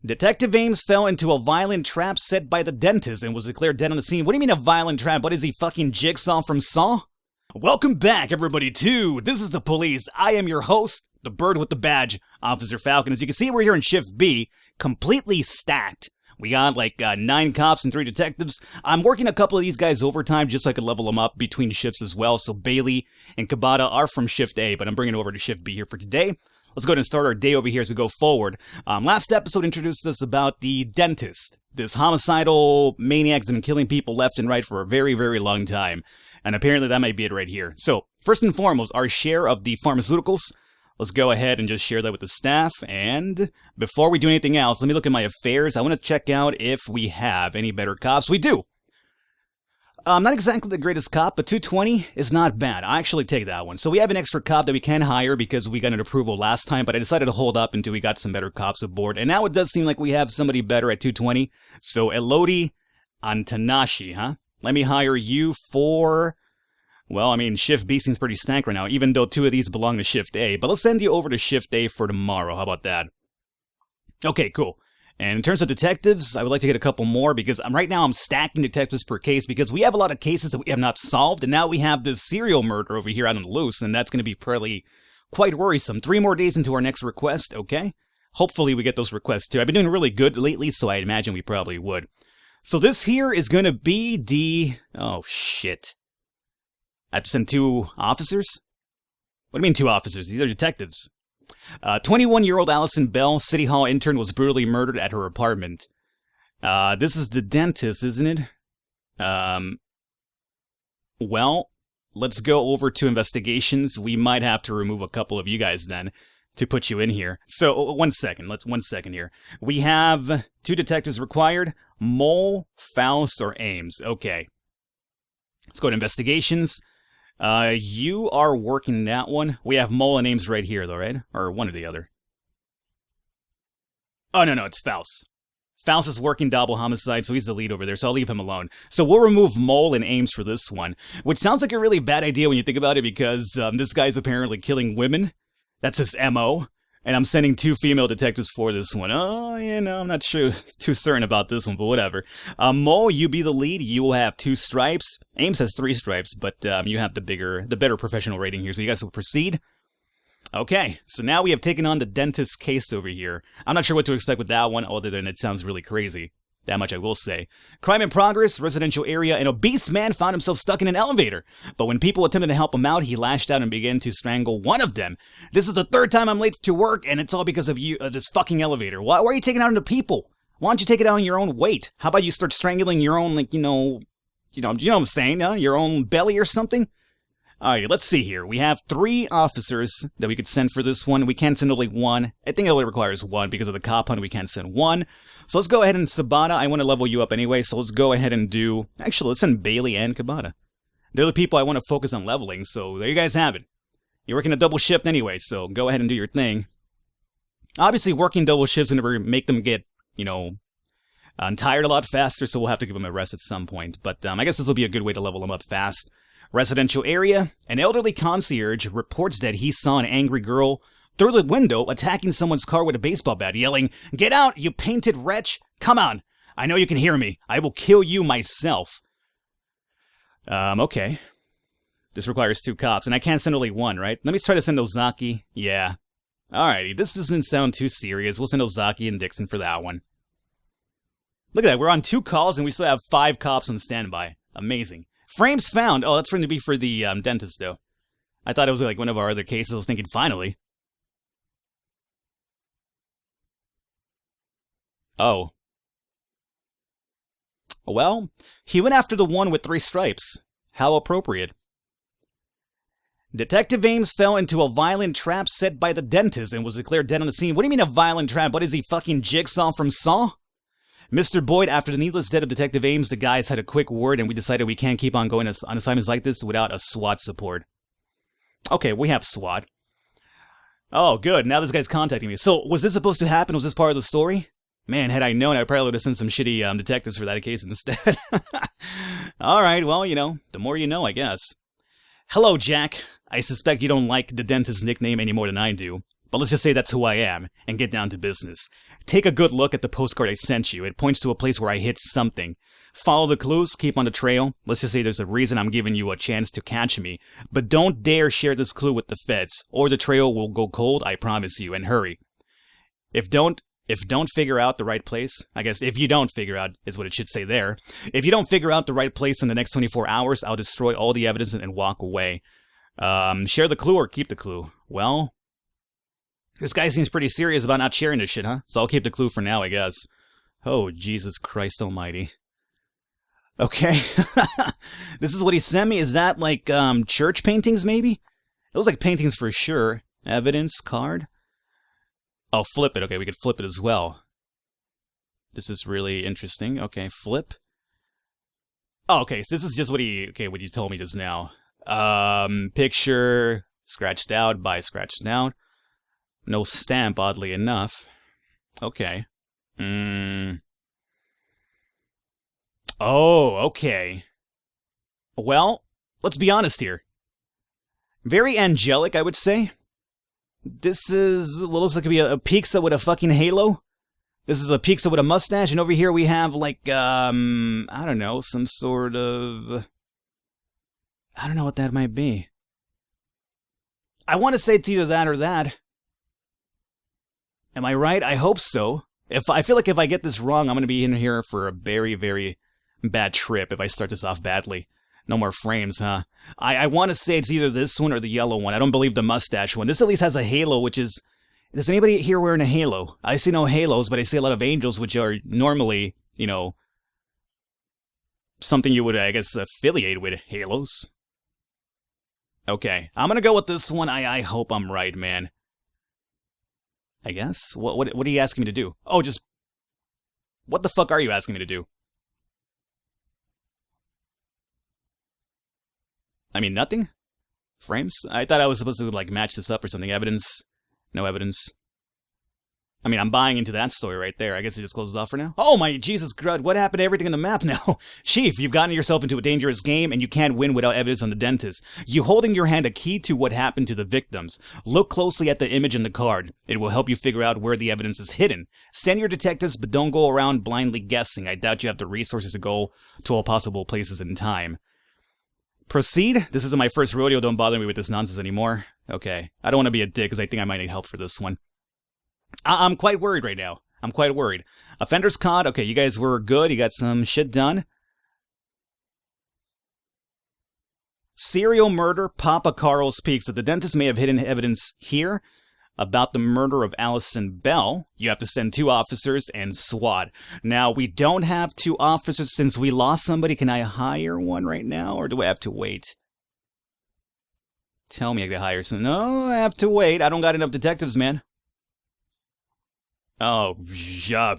Detective Ames fell into a violent trap set by the dentist and was declared dead on the scene. What do you mean a violent trap? What is he, fucking Jigsaw from Saw? Welcome back, everybody, to This is the Police. I am your host, the bird with the badge, Officer Falcon. As you can see, we're here in Shift B, completely stacked. We got like 9 cops and 3 detectives. I'm working a couple of these guys overtime just so I could level them up between shifts as well. So Bailey and Kabata are from Shift A, but I'm bringing it over to Shift B here for today. Let's go ahead and start our day over here as we go forward. Last episode introduced us about the dentist. This homicidal maniac has been killing people left and right for a very, very long time. And apparently that might be it right here. So, first and foremost, our share of the pharmaceuticals. Let's go ahead and just share that with the staff. And before we do anything else, let me look at my affairs. I want to check out if we have any better cops. We do! Not exactly the greatest cop, but 220 is not bad. I actually take that one. So we have an extra cop that we can hire because we got an approval last time, but I decided to hold up until we got some better cops aboard. And now it does seem like we have somebody better at 220. So Elodie Antanashi, huh? Let me hire you for... Well, I mean, Shift B seems pretty stank right now, even though 2 of these belong to Shift A. But let's send you over to Shift A for tomorrow. How about that? Okay, cool. And in terms of detectives, I would like to get a couple more because right now I'm stacking detectives per case because we have a lot of cases that we have not solved, and now we have this serial murder over here out on the loose, and that's going to be probably quite worrisome. 3 more days into our next request, okay? Hopefully we get those requests too. I've been doing really good lately, so I imagine we probably would. So this here is going to be the... Oh, shit. I have to send 2 officers? What do you mean 2 officers? These are detectives. 21-year-old Allison Bell, City Hall intern, was brutally murdered at her apartment. This is the dentist, isn't it? Well, let's go over to investigations. We might have to remove a couple of you guys then to put you in here. So, 1 second. 1 second here. We have 2 detectives required. Mole, Faust, or Ames. Okay. Let's go to investigations. You are working that one. We have Mole and Ames right here, though, right? Or one or the other. Oh, no, it's Faust. Faust is working double homicide, so he's the lead over there, so I'll leave him alone. So we'll remove Mole and Ames for this one, which sounds like a really bad idea when you think about it, because this guy's apparently killing women. That's his MO. And I'm sending 2 female detectives for this one. Oh, you know, I'm not too certain about this one, but whatever. Mole, you be the lead. You will have 2 stripes. Ames has 3 stripes, but you have the better professional rating here, so you guys will proceed. Okay, so now we have taken on the dentist case over here. I'm not sure what to expect with that one, other than it sounds really crazy. That much I will say. Crime in progress, residential area. An obese man found himself stuck in an elevator. But when people attempted to help him out, he lashed out and began to strangle one of them. This is the 3rd time I'm late to work, and it's all because of you, this fucking elevator. Why are you taking it out on the people? Why don't you take it out on your own weight? How about you start strangling your own, like, you know what I'm saying, huh? Your own belly or something? Alright, let's see here. We have 3 officers that we could send for this one. We can't send only 1. I think it only requires 1 because of the cop hunt. We can't send 1. So let's go ahead and Sabata. I want to level you up anyway, so let's go ahead and do... Actually, let's send Bailey and Kabata. They're the people I want to focus on leveling, so there you guys have it. You're working a double shift anyway, so go ahead and do your thing. Obviously, working double shifts is going to make them get, tired a lot faster, so we'll have to give them a rest at some point. But I guess this will be a good way to level them up fast. Residential area. An elderly concierge reports that he saw an angry girl through the window attacking someone's car with a baseball bat, yelling, "Get out, you painted wretch! Come on! I know you can hear me. I will kill you myself." Okay. This requires 2 cops, and I can't send only 1, right? Let me try to send Ozaki. Yeah. Alrighty, this doesn't sound too serious. We'll send Ozaki and Dixon for that one. Look at that, we're on 2 calls, and we still have 5 cops on standby. Amazing. Frames found. Oh, that's going to be for the dentist, though. I thought it was like one of our other cases. I was thinking, finally. Oh. Well, he went after the one with 3 stripes. How appropriate. Detective Ames fell into a violent trap set by the dentist and was declared dead on the scene. What do you mean a violent trap? What is he, fucking Jigsaw from Saw? Mr. Boyd, after the needless death of Detective Ames, the guys had a quick word and we decided we can't keep on going on assignments like this without a SWAT support. Okay, we have SWAT. Oh, good. Now this guy's contacting me. So, was this supposed to happen? Was this part of the story? Man, had I known, I probably would have sent some shitty detectives for that case instead. Alright, well, the more you know, I guess. Hello, Jack. I suspect you don't like the dentist's nickname any more than I do. But let's just say that's who I am, and get down to business. Take a good look at the postcard I sent you. It points to a place where I hit something. Follow the clues, keep on the trail. Let's just say there's a reason I'm giving you a chance to catch me. But don't dare share this clue with the feds, or the trail will go cold, I promise you, and hurry. If don't figure out the right place, I guess if you don't figure out is what it should say there. If you don't figure out the right place in the next 24 hours, I'll destroy all the evidence and walk away. Share the clue or keep the clue. Well, this guy seems pretty serious about not sharing this shit, huh? So I'll keep the clue for now, I guess. Oh, Jesus Christ almighty. Okay. This is what he sent me. Is that like church paintings, maybe? It looks like paintings for sure. Evidence card. Oh, flip it. Okay, we could flip it as well. This is really interesting. Okay, flip. Oh, okay, so this is just what you told me just now. Picture scratched out by scratched out. No stamp, oddly enough. Okay. Oh, okay. Well, let's be honest here. Very angelic, I would say. This is, well, looks like it could be a pizza with a fucking halo. This is a pizza with a mustache, and over here we have, like, I don't know, some sort of... I don't know what that might be. I want to say it's either that or that. Am I right? I hope so. I feel like if I get this wrong, I'm going to be in here for a very, very bad trip if I start this off badly. No more frames, huh? I want to say it's either this one or the yellow one. I don't believe the mustache one. This at least has a halo, which is... Does anybody here wearing a halo? I see no halos, but I see a lot of angels, which are normally, you know, something you would, I guess, affiliate with halos. Okay, I'm gonna go with this one. I hope I'm right, man. I guess? What are you asking me to do? Oh, just... What the fuck are you asking me to do? I mean, nothing? Frames? I thought I was supposed to, like, match this up or something. Evidence? No evidence. I mean, I'm buying into that story right there. I guess it just closes off for now. Oh my Jesus crud, what happened to everything in the map now? Chief, you've gotten yourself into a dangerous game and you can't win without evidence on the dentist. You holding your hand a key to what happened to the victims. Look closely at the image in the card. It will help you figure out where the evidence is hidden. Send your detectives, but don't go around blindly guessing. I doubt you have the resources to go to all possible places in time. Proceed? This isn't my first rodeo, don't bother me with this nonsense anymore. Okay. I don't want to be a dick because I think I might need help for this one. I'm quite worried right now. I'm quite worried. Offenders caught. Okay, you guys were good. You got some shit done. Serial murder, Papa Carl's Pizza. The dentist may have hidden evidence here about the murder of Allison Bell. You have to send 2 officers and SWAT. Now, we don't have 2 officers since we lost somebody. Can I hire one right now, or do I have to wait? Tell me I can hire some. No, I have to wait. I don't got enough detectives, man. Oh, ja.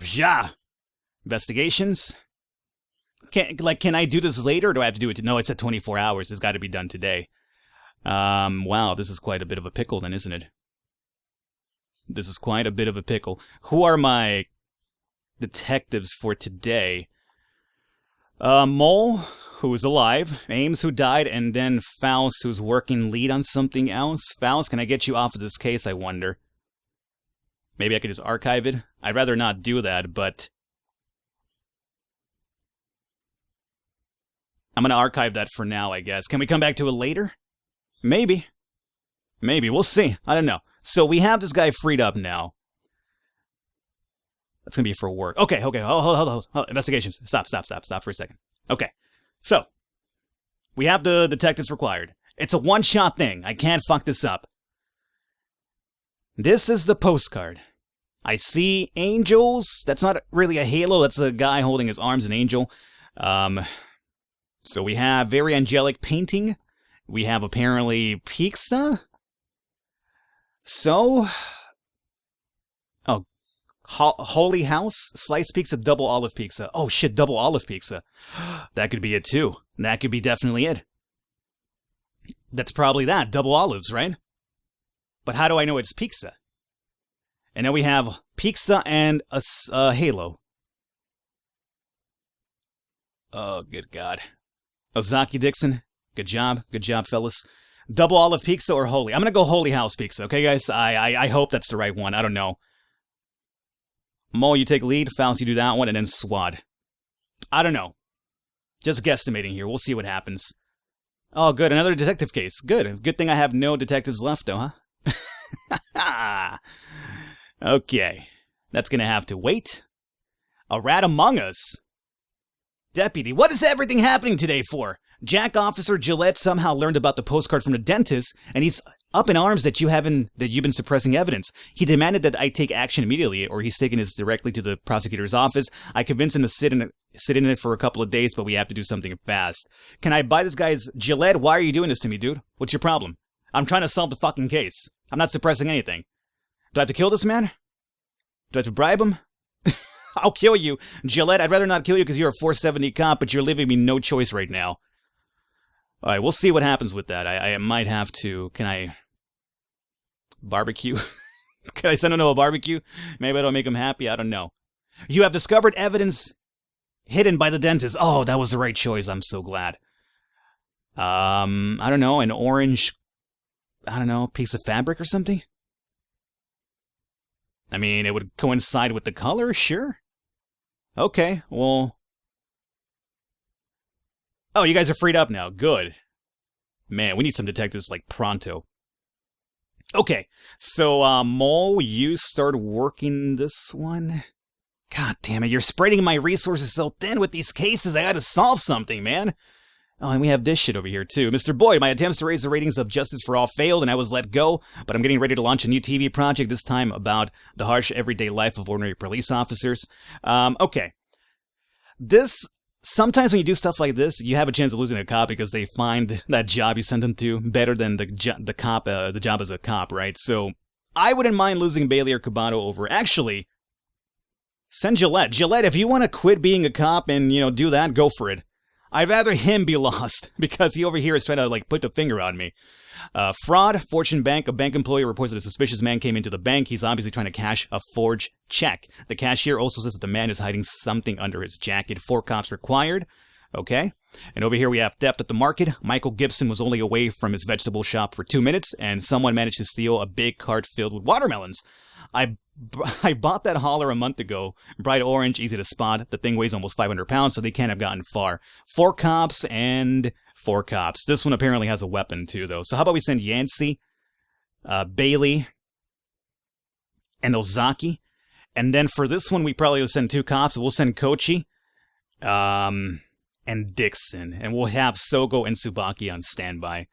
Investigations? Can I do this later, or do I have to do it? No, it's at 24 hours. It's got to be done today. Wow, this is quite a bit of a pickle then, isn't it? This is quite a bit of a pickle. Who are my detectives for today? Mole, who's alive. Ames, who died. And then Faust, who's working lead on something else. Faust, can I get you off of this case, I wonder? Maybe I could just archive it. I'd rather not do that, but... I'm going to archive that for now, I guess. Can we come back to it later? Maybe. Maybe. We'll see. I don't know. So we have this guy freed up now. That's going to be for work. Okay. Hold. Investigations. Stop for a second. Okay. So, we have the detectives required. It's a one-shot thing. I can't fuck this up. This is the postcard. I see angels. That's not really a halo. That's a guy holding his arms, an angel. So we have very angelic painting. We have apparently pizza. So, oh, Holy House, sliced pizza, double olive pizza. Oh shit, double olive pizza. That could be it too. That could be definitely it. That's probably that, double olives, right? But how do I know it's pizza? And then we have pizza and a halo. Oh, good God. Ozaki Dixon, good job, fellas. Double olive pizza or holy? I'm gonna go Holy House pizza, okay, guys? I hope that's the right one. I don't know. Mo, you take lead. Faust, you do that one, and then SWAT. I don't know. Just guesstimating here. We'll see what happens. Oh, good. Another detective case. Good. Good thing I have no detectives left, though, huh? Okay. That's gonna have to wait. A rat among us. Deputy, what is everything happening today for? Jack Officer Gillette somehow learned about the postcard from the dentist, and he's up in arms that you've been suppressing evidence. He demanded that I take action immediately, or he's taking this directly to the prosecutor's office. I convinced him to sit in it for a couple of days, but we have to do something fast. Can I buy this guy's Gillette? Why are you doing this to me, dude? What's your problem? I'm trying to solve the fucking case. I'm not suppressing anything. Do I have to kill this man? Do I have to bribe him? I'll kill you. Gillette, I'd rather not kill you because you're a 470 cop, but you're leaving me no choice right now. Alright, we'll see what happens with that. I might have to... Can I... barbecue? Can I send him to a barbecue? Maybe that'll make him happy, I don't know. You have discovered evidence hidden by the dentist. Oh, that was the right choice, I'm so glad. I don't know, an orange... I don't know, piece of fabric or something? I mean, it would coincide with the color, sure. Okay, well... Oh, you guys are freed up now. Good. Man, we need some detectives, like, pronto. Okay, so, Mo, you start working this one? God damn it, you're spreading my resources so thin with these cases. I gotta solve something, man. Oh, and we have this shit over here, too. Mr. Boyd, my attempts to raise the ratings of Justice for All failed, and I was let go, but I'm getting ready to launch a new TV project, this time about the harsh everyday life of ordinary police officers. Okay. Sometimes when you do stuff like this, you have a chance of losing a cop because they find that job you sent them to better than the job as a cop, right? So, I wouldn't mind losing Bailey or Cabato over. Actually, send Gillette. Gillette, if you want to quit being a cop and, do that, go for it. I'd rather him be lost, because he over here is trying to, put the finger on me. Fraud, Fortune Bank. A bank employee reports that a suspicious man came into the bank. He's obviously trying to cash a forged check. The cashier also says that the man is hiding something under his jacket. 4 cops required. Okay. And over here we have theft at the market. Michael Gibson was only away from his vegetable shop for 2 minutes, and someone managed to steal a big cart filled with watermelons. I bought that hauler a month ago. Bright orange, easy to spot. The thing weighs almost 500 pounds, so they can't have gotten far. 4 cops and 4 cops. This one apparently has a weapon, too, though. So how about we send Yancey, Bailey, and Ozaki? And then for this one, we probably will send 2 cops. We'll send Kochi, and Dixon. And we'll have Sogo and Tsubaki on standby.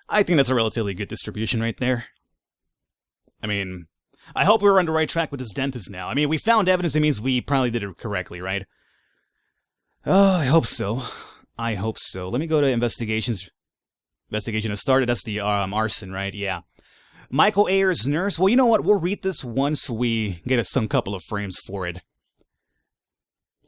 I think that's a relatively good distribution right there. I mean... I hope we're on the right track with this dentist now. I mean, we found evidence, it means we probably did it correctly, right? Oh, I hope so. I hope so. Let me go to investigations. Investigation has started. That's the Arson, right? Yeah. Michael Ayers' nurse. Well, you know what? We'll read this once we get some couple of frames for it.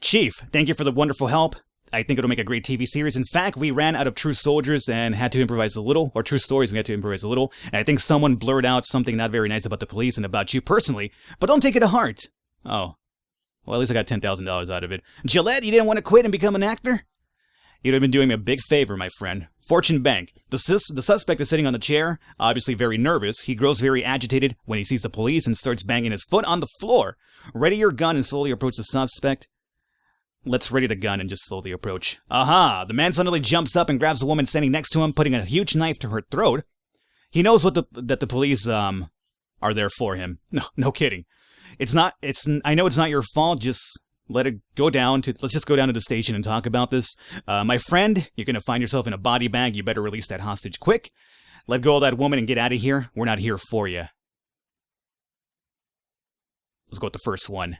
Chief, thank you for the wonderful help. I think it'll make a great TV series. In fact, we ran out of true soldiers and had to improvise a little, or true stories, we had to improvise a little, and I think someone blurred out something not very nice about the police and about you personally, but don't take it to heart. Oh. Well, at least I got $10,000 out of it. Gillette, you didn't want to quit and become an actor? You'd have been doing me a big favor, my friend. Fortune Bank. The suspect is sitting on the chair, obviously very nervous. He grows very agitated when he sees the police and starts banging his foot on the floor. Ready your gun and slowly approach the suspect. Let's ready the gun and just slowly approach. Aha! The man suddenly jumps up and grabs the woman standing next to him, putting a huge knife to her throat. He knows that the police are there for him. No kidding. I know it's not your fault. Just let's just go down to the station and talk about this. My friend, you're gonna find yourself in a body bag. You better release that hostage quick. Let go of that woman and get out of here. We're not here for you. Let's go with the first one.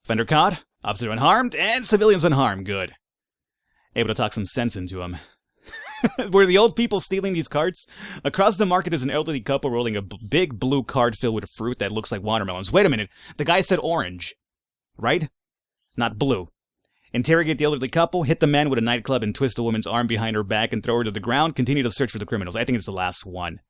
Offender caught. Officer unharmed, and civilians unharmed. Good. Able to talk some sense into him. Were the old people stealing these carts? Across the market is an elderly couple rolling a big blue cart filled with fruit that looks like watermelons. Wait a minute. The guy said orange. Right? Not blue. Interrogate the elderly couple, hit the man with a nightclub and twist the woman's arm behind her back and throw her to the ground. Continue to search for the criminals. I think it's the last one.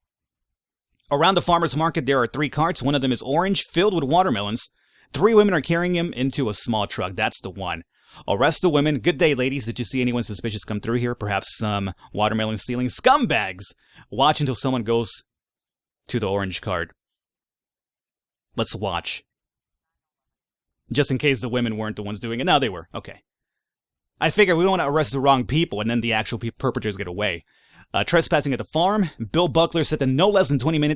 Around the farmer's market, there are 3 carts. One of them is orange, filled with watermelons. 3 women are carrying him into a small truck. That's the one. Arrest the women. Good day, ladies. Did you see anyone suspicious come through here? Perhaps some watermelon stealing scumbags. Watch until someone goes to the orange cart. Let's watch. Just in case the women weren't the ones doing it. No, they were. Okay. I figured we don't want to arrest the wrong people and then the actual perpetrators get away. Trespassing at the farm. Bill Buckler said that no less than 20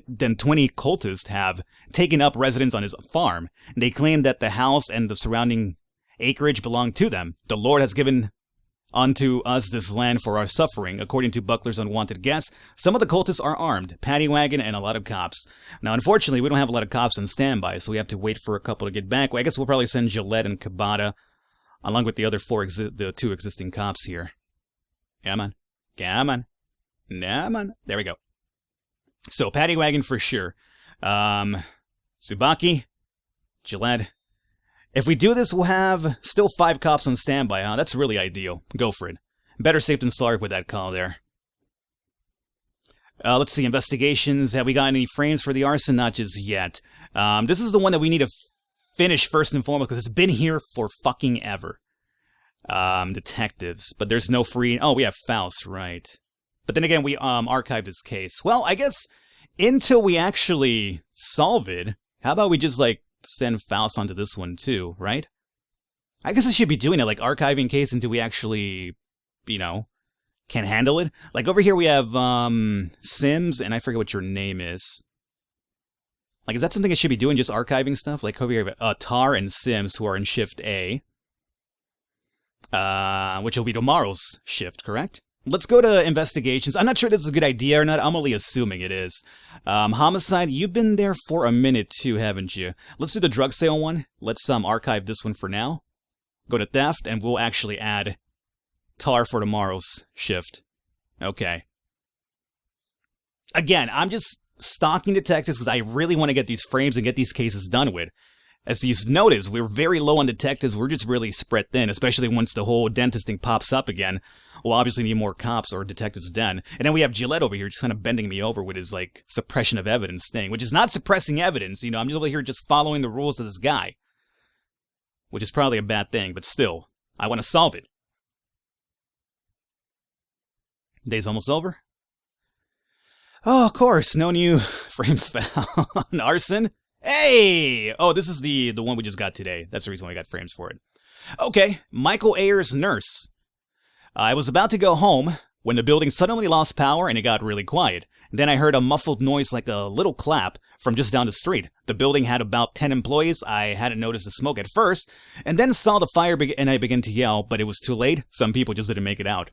cultists have taken up residence on his farm. They claim that the house and the surrounding acreage belong to them. The Lord has given unto us this land for our suffering. According to Buckler's unwanted guests, some of the cultists are armed, paddy wagon, and a lot of cops. Now, unfortunately, we don't have a lot of cops on standby, so we have to wait for a couple to get back. Well, I guess we'll probably send Gillette and Cabada, along with the other the two existing cops here. Come on. Come on. Come on. There we go. So, paddy wagon for sure. Tsubaki, Gillette. If we do this, we'll have still 5 cops on standby, huh? That's really ideal. Go for it. Better safe than sorry with that call there. Let's see, investigations. Have we got any frames for the arson? Not just yet. This is the one that we need to finish first and foremost, because it's been here for fucking ever. Detectives. But there's no free... Oh, we have Faust, right. But then again, we archived this case. Well, I guess until we actually solve it, how about we just, like, send Faust onto this one too, right? I guess I should be doing it, like, archiving case until we actually, you know, can handle it. Like, over here we have, Sims, and I forget what your name is. Like, is that something I should be doing, just archiving stuff? Like, over here we have Tar and Sims, who are in Shift A. Which will be tomorrow's shift, correct? Let's go to investigations. I'm not sure this is a good idea or not. I'm only assuming it is. Homicide, you've been there for a minute too, haven't you? Let's do the drug sale one. Let's archive this one for now. Go to theft, and we'll actually add Tar for tomorrow's shift. Okay. Again, I'm just stalking detectives because I really want to get these frames and get these cases done with. As you've noticed, we're very low on detectives. We're just really spread thin, especially once the whole dentist thing pops up again. We'll obviously need more cops or detectives then. And then we have Gillette over here just kind of bending me over with his, like, suppression of evidence thing, which is not suppressing evidence. You know, I'm just over here just following the rules of this guy. Which is probably a bad thing, but still, I want to solve it. Day's almost over. Oh, of course, no new frames found. Arson? Hey! Oh, this is the one we just got today. That's the reason why I got frames for it. Okay, Michael Ayers' nurse. I was about to go home when the building suddenly lost power and it got really quiet. Then I heard a muffled noise like a little clap from just down the street. The building had about 10 employees. I hadn't noticed the smoke at first, and then saw the fire and I began to yell, but it was too late. Some people just didn't make it out.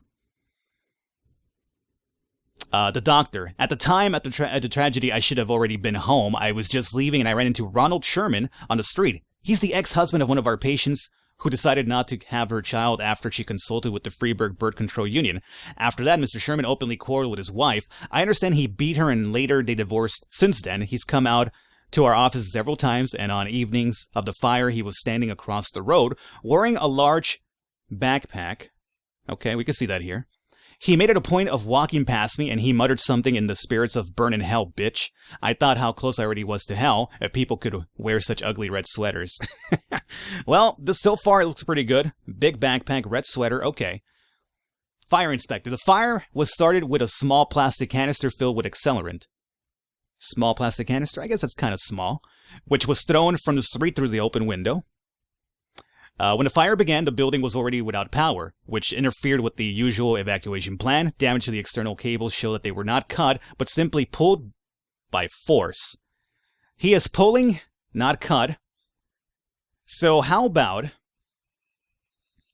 The doctor. At the time, at the tragedy, I should have already been home. I was just leaving and I ran into Ronald Sherman on the street. He's the ex-husband of one of our patients who decided not to have her child after she consulted with the Freeburg Bird Control Union. After that, Mr. Sherman openly quarreled with his wife. I understand he beat her and later they divorced. Since then, he's come out to our office several times, and on evenings of the fire, he was standing across the road wearing a large backpack. Okay, we can see that here. He made it a point of walking past me, and he muttered something in the spirits of burn in hell, bitch. I thought how close I already was to hell if people could wear such ugly red sweaters. Well, this so far it looks pretty good. Big backpack, red sweater, okay. Fire inspector. The fire was started with a small plastic canister filled with accelerant. Small plastic canister? I guess that's kind of small. Which was thrown from the street through the open window. When the fire began, the building was already without power, which interfered with the usual evacuation plan. Damage to the external cables showed that they were not cut, but simply pulled by force. He is pulling, not cut. So how about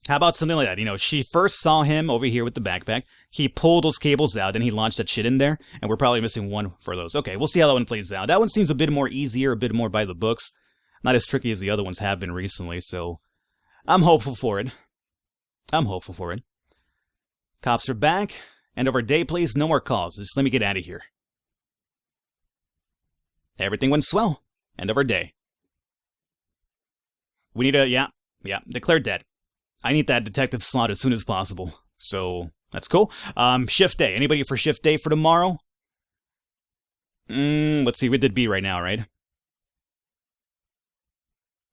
something like that? You know, she first saw him over here with the backpack. He pulled those cables out, then he launched that shit in there, and we're probably missing one for those. Okay, we'll see how that one plays out. That one seems a bit more easier, a bit more by the books. Not as tricky as the other ones have been recently, so I'm hopeful for it. Cops are back. End of our day, please. No more calls. Just let me get out of here. Everything went swell. End of our day. We need yeah, declare dead. I need that detective slot as soon as possible. So, that's cool. Shift day. Anybody for shift day for tomorrow? Let's see. We did B right now, right?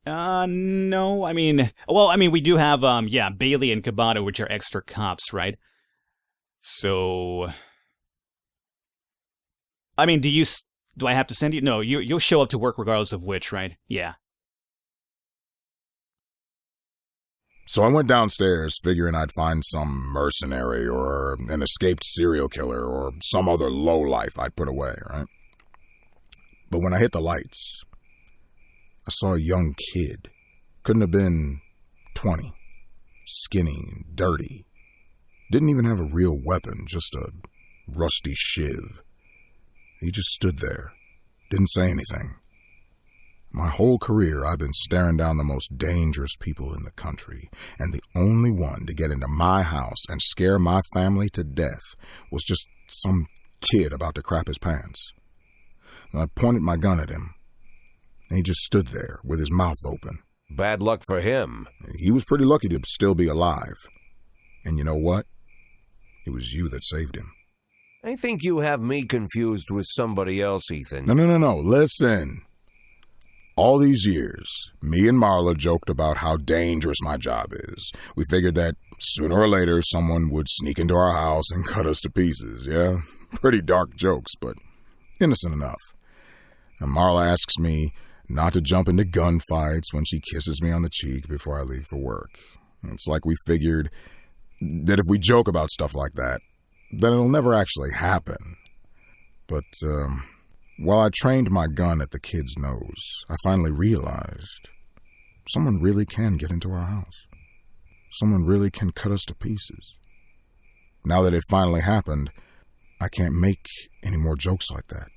No, I mean, we do have, Bailey and Cabana, which are extra cops, right? So, I mean, do I have to send you? No, you'll show up to work regardless of which, right? Yeah. So I went downstairs figuring I'd find some mercenary or an escaped serial killer or some other lowlife I'd put away, right? But when I hit the lights, I saw a young kid. Couldn't have been 20. Skinny, dirty. Didn't even have a real weapon, just a rusty shiv. He just stood there, didn't say anything. My whole career, I've been staring down the most dangerous people in the country, and the only one to get into my house and scare my family to death was just some kid about to crap his pants. I pointed my gun at him, and he just stood there with his mouth open. Bad luck for him. He was pretty lucky to still be alive. And you know what? It was you that saved him. I think you have me confused with somebody else, Ethan. No. Listen. All these years, me and Marla joked about how dangerous my job is. We figured that sooner or later someone would sneak into our house and cut us to pieces, yeah? Pretty dark jokes, but innocent enough. And Marla asks me not to jump into gunfights when she kisses me on the cheek before I leave for work. It's like we figured that if we joke about stuff like that, then it'll never actually happen. But, while I trained my gun at the kid's nose, I finally realized someone really can get into our house. Someone really can cut us to pieces. Now that it finally happened, I can't make any more jokes like that.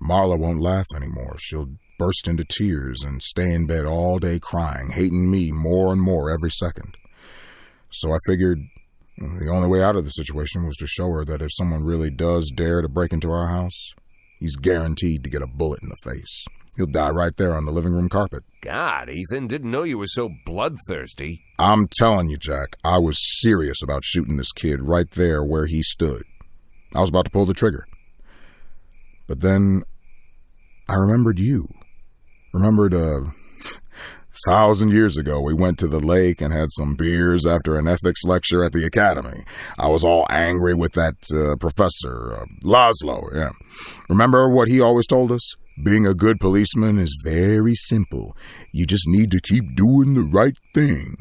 Marla won't laugh anymore. She'll burst into tears and stay in bed all day crying, hating me more and more every second. So I figured the only way out of the situation was to show her that if someone really does dare to break into our house, he's guaranteed to get a bullet in the face. He'll die right there on the living room carpet. God, Ethan, didn't know you were so bloodthirsty. I'm telling you, Jack, I was serious about shooting this kid right there where he stood. I was about to pull the trigger. But then I remembered you. Remembered 1,000 years ago, we went to the lake and had some beers after an ethics lecture at the academy. I was all angry with that professor, Laszlo, yeah. Remember what he always told us? Being a good policeman is very simple. You just need to keep doing the right thing.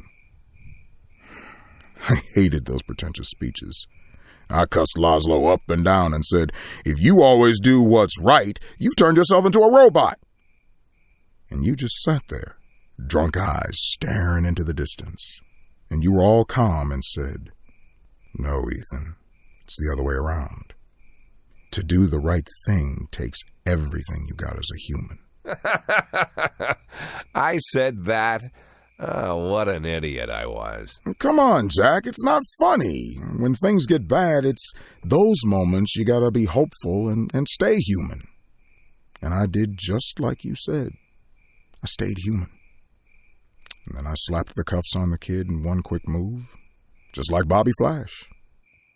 I hated those pretentious speeches. I cussed Laszlo up and down and said, if you always do what's right, you've turned yourself into a robot. And you just sat there, drunk eyes staring into the distance. And you were all calm and said, no, Ethan, it's the other way around. To do the right thing takes everything you got as a human. I said that. Oh, what an idiot I was. Come on, Jack, it's not funny. When things get bad, it's those moments you gotta be hopeful and stay human. And I did just like you said. I stayed human. And then I slapped the cuffs on the kid in one quick move, just like Bobby Flash.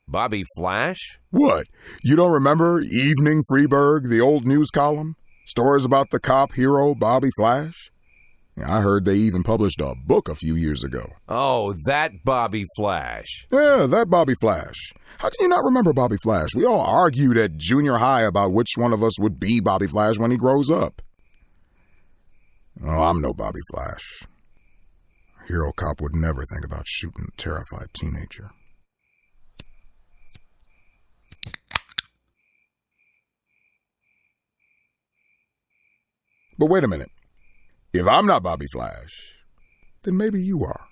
Bobby Flash? What? You don't remember Evening Freeburg, the old news column? Stories about the cop hero Bobby Flash? Yeah, I heard they even published a book a few years ago. Oh, that Bobby Flash. Yeah, that Bobby Flash. How can you not remember Bobby Flash? We all argued at junior high about which one of us would be Bobby Flash when he grows up. Oh, I'm no Bobby Flash. A hero cop would never think about shooting a terrified teenager. But wait a minute. If I'm not Bobby Flash, then maybe you are.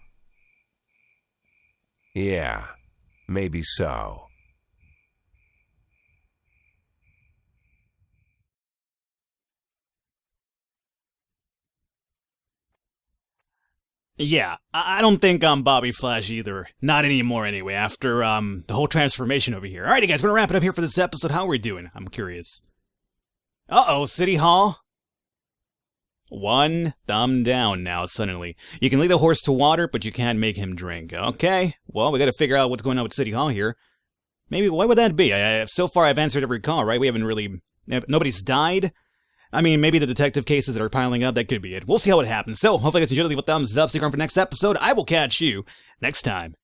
Yeah, maybe so. Yeah, I don't think I'm Bobby Flash either. Not anymore anyway, after the whole transformation over here. Alrighty guys, we're gonna wrap it up here for this episode. How are we doing? I'm curious. Uh-oh, City Hall. One thumb down now, suddenly. You can lead a horse to water, but you can't make him drink. Okay, well, we gotta figure out what's going on with City Hall here. Maybe, what would that be? So far, I've answered every call, right? We haven't really... Nobody's died? I mean, maybe the detective cases that are piling up, that could be it. We'll see how it happens. So, hopefully you guys enjoyed. Leave a thumbs up, stick around for the next episode. I will catch you next time.